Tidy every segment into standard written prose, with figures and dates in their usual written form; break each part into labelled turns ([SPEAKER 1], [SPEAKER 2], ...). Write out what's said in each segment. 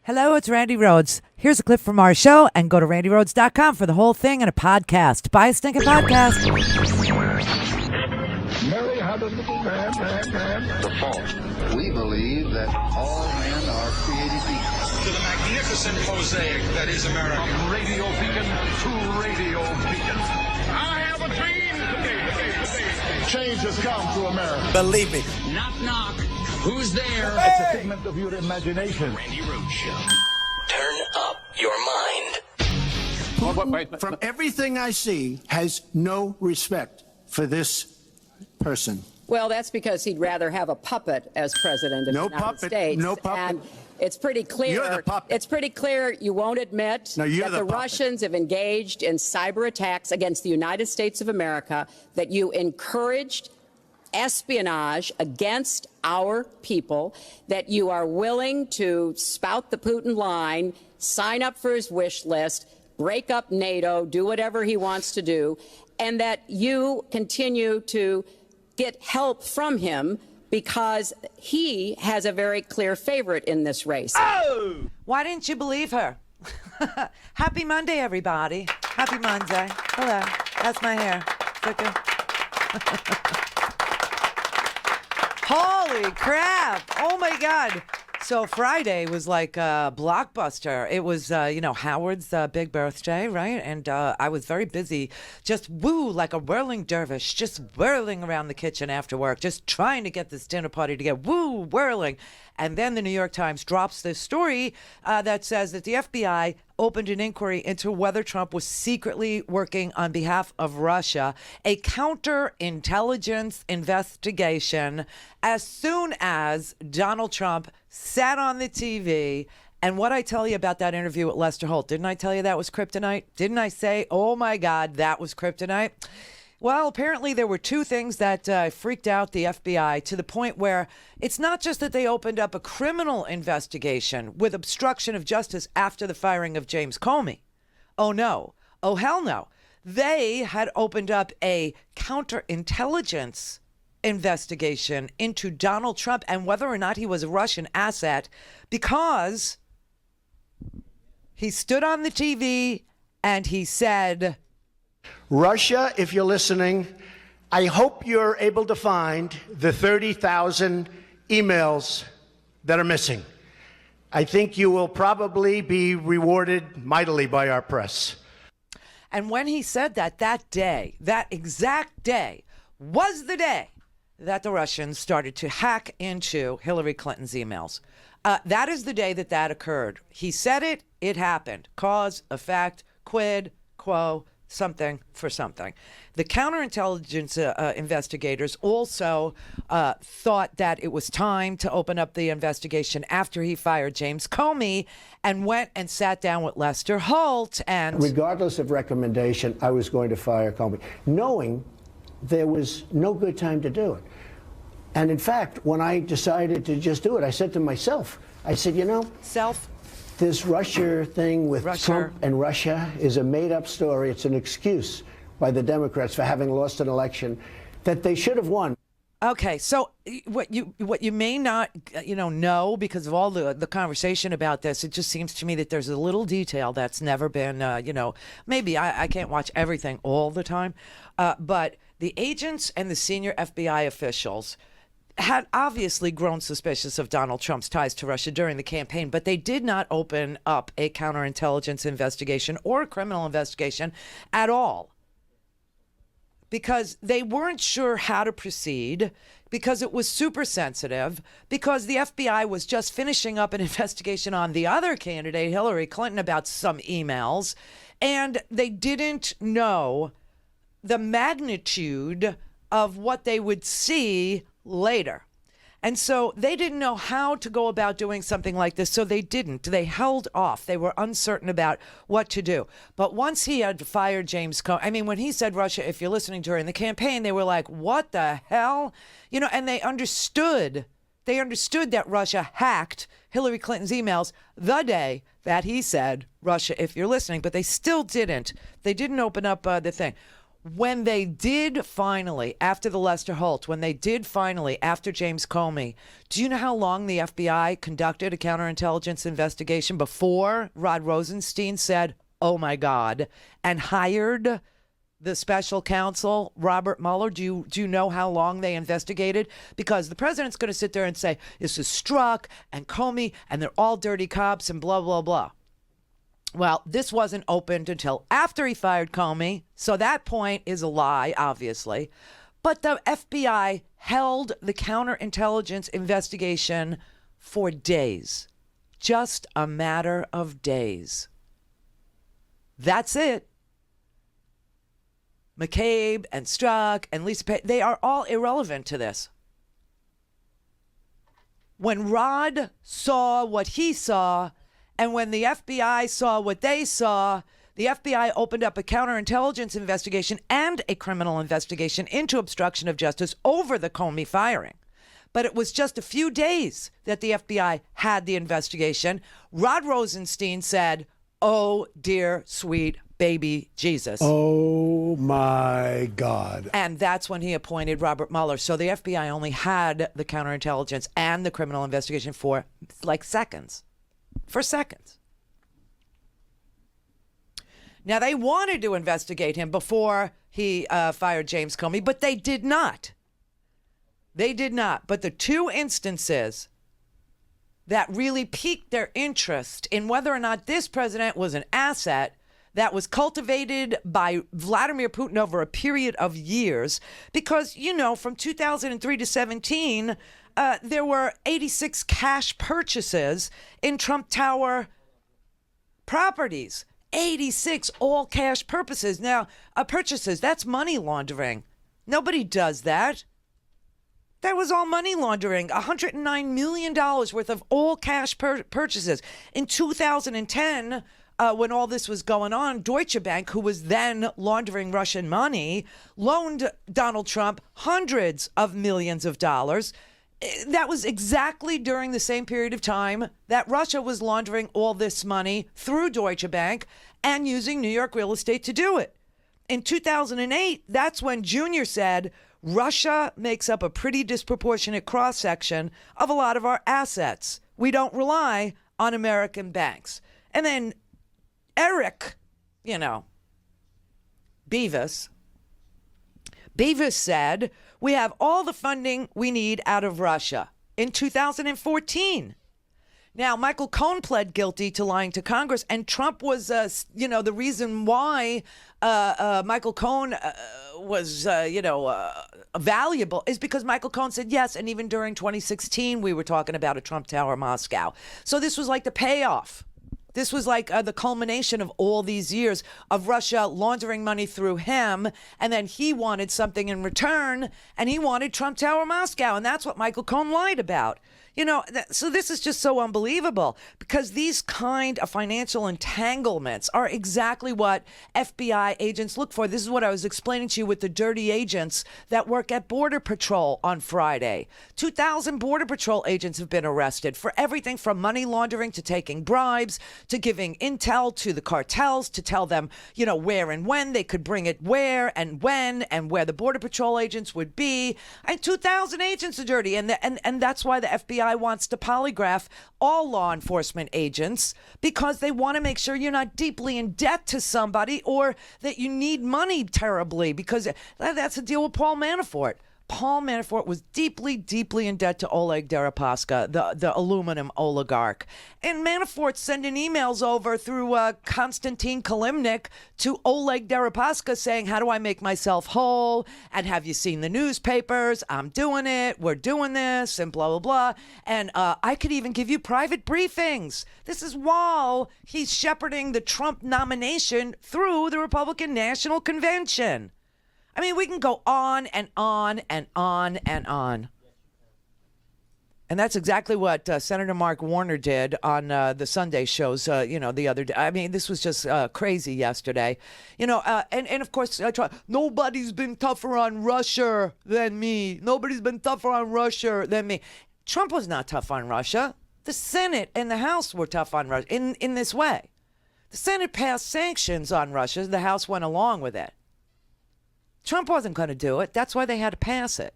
[SPEAKER 1] Hello, it's Randi Rhodes. Here's a clip from our show, and go to randyrhodes.com for the whole thing and a podcast. Buy a stinking podcast.
[SPEAKER 2] Mary had a little man.
[SPEAKER 3] The fault. We believe that all men are created equal.
[SPEAKER 4] To the magnificent mosaic that is America.
[SPEAKER 2] From radio beacon to radio beacon. I have a dream today. Change has come to America.
[SPEAKER 5] Believe me.
[SPEAKER 4] Knock, knock. Who's there?
[SPEAKER 2] It's a figment of your imagination.
[SPEAKER 4] Randi Rhodes Show.
[SPEAKER 5] Turn up your mind.
[SPEAKER 6] From everything I see, has no respect for this person.
[SPEAKER 7] Well, that's because he'd rather have a puppet as president of the United States.
[SPEAKER 6] No puppet.
[SPEAKER 7] And it's pretty clear.
[SPEAKER 6] You're the puppet.
[SPEAKER 7] It's pretty clear you won't admit
[SPEAKER 6] No, you're
[SPEAKER 7] that
[SPEAKER 6] the
[SPEAKER 7] the
[SPEAKER 6] puppet.
[SPEAKER 7] Russians have engaged in cyber attacks against the United States of America, that you encouraged espionage against our people, that you are willing to spout the Putin line, sign up for his wish list, break up NATO, do whatever he wants to do, and that you continue to get help from him because he has a very clear favorite in this race.
[SPEAKER 1] Oh! Why didn't you believe her? Happy Monday, everybody. Happy Monday. Hello. That's my hair. Okay. Holy crap. Oh, my God. So Friday was like a blockbuster. It was, Howard's big birthday, right? And I was very busy, just like a whirling dervish, just whirling around the kitchen after work, just trying to get this dinner party to get whirling. And then the New York Times drops this story that says that the FBI opened an inquiry into whether Trump was secretly working on behalf of Russia, a counterintelligence investigation, as soon as Donald Trump sat on the TV. And what I tell you about that interview with Lester Holt, didn't I tell you that was kryptonite? Didn't I say, oh my God, that was kryptonite? Well, apparently there were two things that freaked out the FBI to the point where it's not just that they opened up a criminal investigation with obstruction of justice after the firing of James Comey. Oh, no. Oh, hell no. They had opened up a counterintelligence investigation into Donald Trump and whether or not he was a Russian asset, because he stood on the TV and he said,
[SPEAKER 6] Russia, if you're listening, I hope you're able to find the 30,000 emails that are missing. I think you will probably be rewarded mightily by our press.
[SPEAKER 1] And when he said that day, that exact day, was the day that the Russians started to hack into Hillary Clinton's emails. That is the day that occurred. He said it, it happened. Cause, effect, quid, quo, something for something. The counterintelligence investigators also thought that it was time to open up the investigation after he fired James Comey, and went and sat down with Lester Holt. And
[SPEAKER 6] regardless of recommendation, I was going to fire Comey, knowing there was no good time to do it. And in fact, when I decided to just do it, I said to myself, I said, this Russia thing with Trump and Russia is a made-up story. It's an excuse by the Democrats for having lost an election that they should have won.
[SPEAKER 1] Okay, so what you may not know because of all the conversation about this, it just seems to me that there's a little detail that's never been maybe I can't watch everything all the time, but the agents and the senior FBI officials had obviously grown suspicious of Donald Trump's ties to Russia during the campaign, but they did not open up a counterintelligence investigation or a criminal investigation at all, because they weren't sure how to proceed, because it was super sensitive, because the FBI was just finishing up an investigation on the other candidate, Hillary Clinton, about some emails, and they didn't know the magnitude of what they would see later. And so they didn't know how to go about doing something like this, so they didn't. They held off. They were uncertain about what to do. But once he had fired James Comey, when he said Russia, if you're listening during the campaign, they were like, what the hell? And they understood that Russia hacked Hillary Clinton's emails the day that he said, Russia, if you're listening, but they still didn't. They didn't open up the thing. when they did finally, after the Lester Holt, when they did finally, after James Comey, do you know how long the FBI conducted a counterintelligence investigation before Rod Rosenstein said, oh my God, and hired the special counsel, Robert Mueller? Do you know how long they investigated? Because the president's going to sit there and say, this is Strzok and Comey, and they're all dirty cops and blah, blah, blah. Well, this wasn't opened until after he fired Comey, so that point is a lie, obviously. But the FBI held the counterintelligence investigation for days. Just a matter of days. That's it. McCabe and Strzok and Lisa Page, they are all irrelevant to this. When Rod saw what he saw, and when the FBI saw what they saw, the FBI opened up a counterintelligence investigation and a criminal investigation into obstruction of justice over the Comey firing. But it was just a few days that the FBI had the investigation. Rod Rosenstein said, oh, dear, sweet baby Jesus.
[SPEAKER 8] Oh, my God.
[SPEAKER 1] And that's when he appointed Robert Mueller. So the FBI only had the counterintelligence and the criminal investigation for like seconds. For seconds. Now, they wanted to investigate him before he fired James Comey, but they did not. They did not. But the two instances that really piqued their interest in whether or not this president was an asset that was cultivated by Vladimir Putin over a period of years, because, you know, from 2003 to 17, there were 86 cash purchases in Trump Tower properties. 86 all cash purchases. Now, purchases, that's money laundering. Nobody does that. That was all money laundering. $109 million worth of all cash purchases. In 2010, when all this was going on, Deutsche Bank, who was then laundering Russian money, loaned Donald Trump hundreds of millions of dollars. That was exactly during the same period of time that Russia was laundering all this money through Deutsche Bank and using New York real estate to do it. In 2008, that's when Junior said, Russia makes up a pretty disproportionate cross-section of a lot of our assets. We don't rely on American banks. And then Eric, Beavis said, we have all the funding we need out of Russia in 2014. Now, Michael Cohen pled guilty to lying to Congress, and Trump was, the reason why Michael Cohen was, valuable is because Michael Cohen said yes, and even during 2016, we were talking about a Trump Tower Moscow. So this was like the payoff. This was like the culmination of all these years of Russia laundering money through him, and then he wanted something in return, and he wanted Trump Tower Moscow, and that's what Michael Cohen lied about. So this is just so unbelievable, because these kind of financial entanglements are exactly what FBI agents look for. This is what I was explaining to you with the dirty agents that work at Border Patrol on Friday. 2,000 Border Patrol agents have been arrested for everything from money laundering to taking bribes to giving intel to the cartels to tell them, where and when they could bring it, where and when, and where the Border Patrol agents would be. And 2,000 agents are dirty, and that's why the FBI wants to polygraph all law enforcement agents, because they want to make sure you're not deeply in debt to somebody or that you need money terribly, because that's the deal with Paul Manafort. Paul Manafort was deeply, deeply in debt to Oleg Deripaska, the aluminum oligarch. And Manafort's sending emails over through Konstantin Kalimnik to Oleg Deripaska saying, how do I make myself whole? And have you seen the newspapers? I'm doing it. We're doing this and blah, blah, blah. And I could even give you private briefings. This is while he's shepherding the Trump nomination through the Republican National Convention. I mean, we can go on and on and on and on. And that's exactly what Senator Mark Warner did on the Sunday shows, the other day. I mean, this was just crazy yesterday. And of course, nobody's been tougher on Russia than me. Nobody's been tougher on Russia than me. Trump was not tough on Russia. The Senate and the House were tough on Russia in this way. The Senate passed sanctions on Russia. The House went along with it. Trump wasn't going to do it. That's why they had to pass it.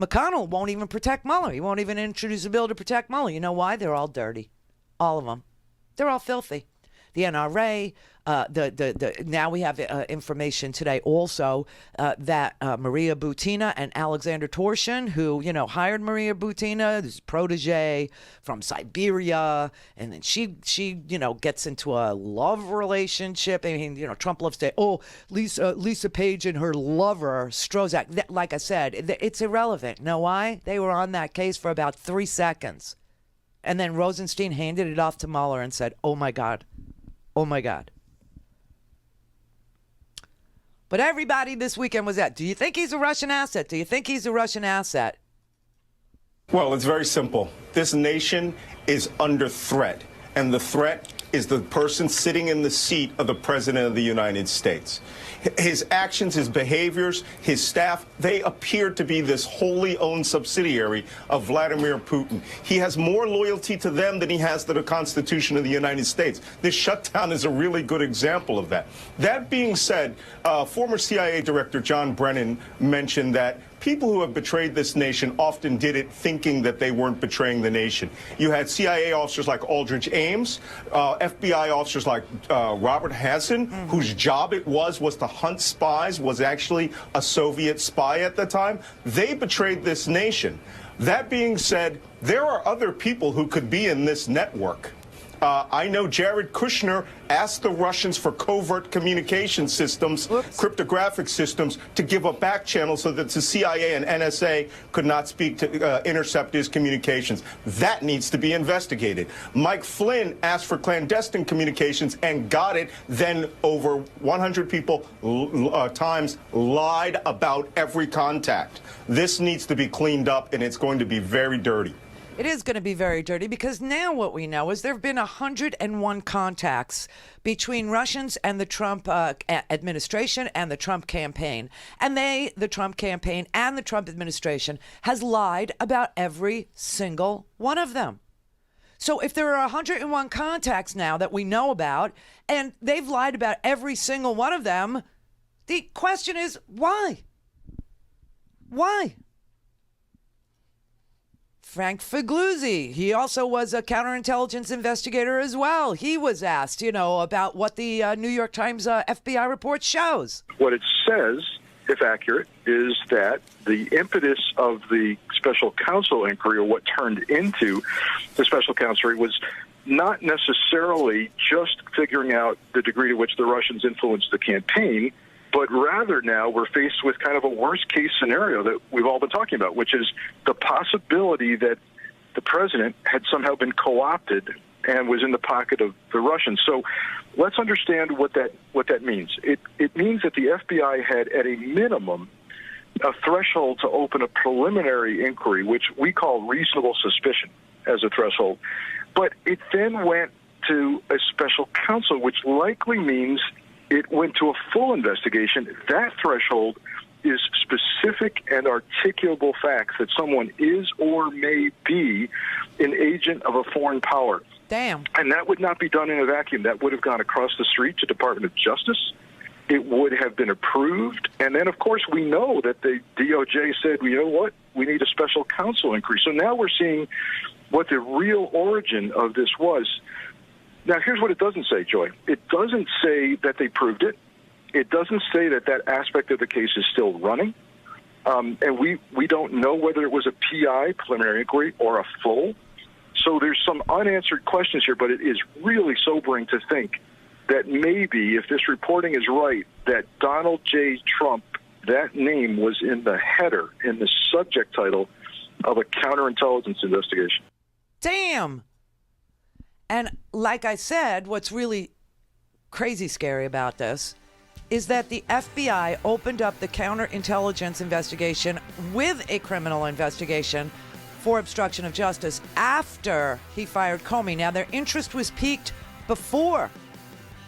[SPEAKER 1] McConnell won't even protect Mueller. He won't even introduce a bill to protect Mueller. You know why? They're all dirty. All of them. They're all filthy. The NRA, now we have information today also that Maria Butina and Alexander Torshin, who, hired Maria Butina, this protege from Siberia, and then she gets into a love relationship. I mean, Trump loves to say, oh, Lisa Page and her lover, Strozak. Like I said, it's irrelevant. Know why? They were on that case for about 3 seconds. And then Rosenstein handed it off to Mueller and said, oh, my God. Oh, my God. But everybody this weekend was at, do you think he's a Russian asset? Do you think he's a Russian asset?
[SPEAKER 9] Well, it's very simple. This nation is under threat, and the threat is the person sitting in the seat of the President of the United States. His actions, his behaviors, his staff, they appear to be this wholly owned subsidiary of Vladimir Putin. He has more loyalty to them than he has to the Constitution of the United States. This shutdown is a really good example of that. That being said, former CIA Director John Brennan mentioned that people who have betrayed this nation often did it thinking that they weren't betraying the nation. You had CIA officers like Aldrich Ames, FBI officers like Robert Hansen, whose job it was to hunt spies, was actually a Soviet spy at the time. They betrayed this nation. That being said, there are other people who could be in this network. I know Jared Kushner asked the Russians for covert communication systems, cryptographic systems, to give a back channel so that the CIA and NSA could not speak to intercept his communications. That needs to be investigated. Mike Flynn asked for clandestine communications and got it, then over 100 people times lied about every contact. This needs to be cleaned up, and it's going to be very dirty.
[SPEAKER 1] It is going to be very dirty because now what we know is there have been 101 contacts between Russians and the Trump administration and the Trump campaign. And the Trump campaign and the Trump administration has lied about every single one of them. So if there are 101 contacts now that we know about and they've lied about every single one of them, the question is why? Why? Frank Figluzzi, he also was a counterintelligence investigator as well. He was asked, about what the New York Times FBI report shows.
[SPEAKER 10] What it says, if accurate, is that the impetus of the special counsel inquiry, or what turned into the special counsel inquiry, was not necessarily just figuring out the degree to which the Russians influenced the campaign, but rather now we're faced with kind of a worst-case scenario that we've all been talking about, which is the possibility that the president had somehow been co-opted and was in the pocket of the Russians. So let's understand what that means. It means that the FBI had, at a minimum, a threshold to open a preliminary inquiry, which we call reasonable suspicion as a threshold. But it then went to a special counsel, which likely means it went to a full investigation. That threshold is specific and articulable facts that someone is or may be an agent of a foreign power.
[SPEAKER 1] Damn.
[SPEAKER 10] And that would not be done in a vacuum. That would have gone across the street to Department of Justice. It would have been approved. And then, of course, we know that the DOJ said, you know what, we need a special counsel inquiry. So now we're seeing what the real origin of this was. Now, here's what it doesn't say, Joy. It doesn't say that they proved it. It doesn't say that that aspect of the case is still running. And we don't know whether it was a PI, preliminary inquiry, or a full. So there's some unanswered questions here, but it is really sobering to think that maybe, if this reporting is right, that Donald J. Trump, that name was in the header, in the subject title of a counterintelligence investigation.
[SPEAKER 1] Damn. And like I said, what's really crazy scary about this is that the FBI opened up the counterintelligence investigation with a criminal investigation for obstruction of justice after he fired Comey. Now, their interest was piqued before,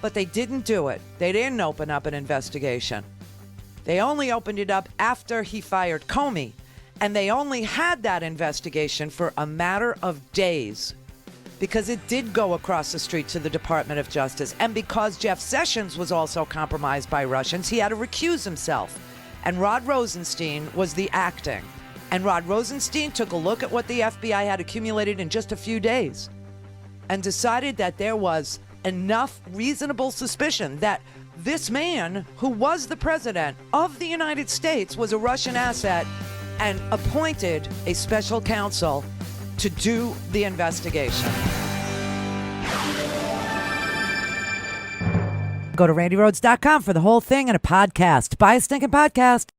[SPEAKER 1] but they didn't do it. They didn't open up an investigation. They only opened it up after he fired Comey, and they only had that investigation for a matter of days, because it did go across the street to the Department of Justice. And because Jeff Sessions was also compromised by Russians, he had to recuse himself. and Rod Rosenstein was the acting. And Rod Rosenstein took a look at what the FBI had accumulated in just a few days and decided that there was enough reasonable suspicion that this man, who was the president of the United States, was a Russian asset, and appointed a special counsel to do the investigation. Go to RandiRhodes.com for the whole thing and a podcast. Buy a stinking podcast.